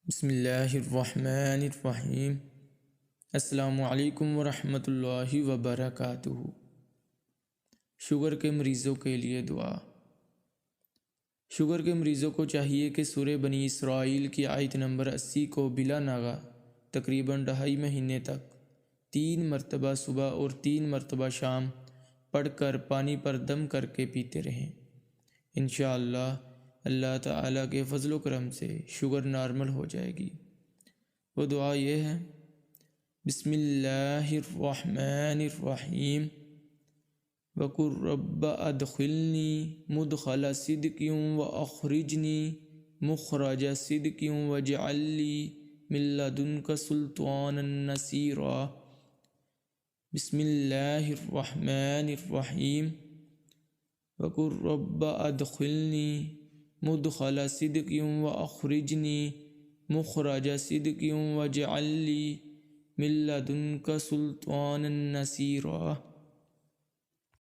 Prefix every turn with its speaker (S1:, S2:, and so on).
S1: بسم اللہ الرحمن الرحیم۔ السلام علیکم ورحمۃ اللہ وبرکاتہ۔ شوگر کے مریضوں کے لیے دعا۔ شوگر کے مریضوں کو چاہیے کہ سورہ بنی اسرائیل کی آیت نمبر 80 کو بلا ناغہ تقریباً 2.5 مہینے تک 3 مرتبہ صبح اور 3 مرتبہ شام پڑھ کر پانی پر دم کر کے پیتے رہیں۔ انشاءاللہ اللہ تعالیٰ کے فضل و کرم سے شوگر نارمل ہو جائے گی۔ وہ دعا یہ ہے: بسم اللہ الرحمن الرحیم وقل رب ادخلنی مدخل صدق واخرجنی مخرج صدق واجعل لی من لدنک سلطانا نصیرا۔ بسم اللہ الرحمن الرحیم وقل رب ادخلنی مدخل صدق واخرجنی مخرج صدق واجعل لی من لدنک سلطانا نصیرا۔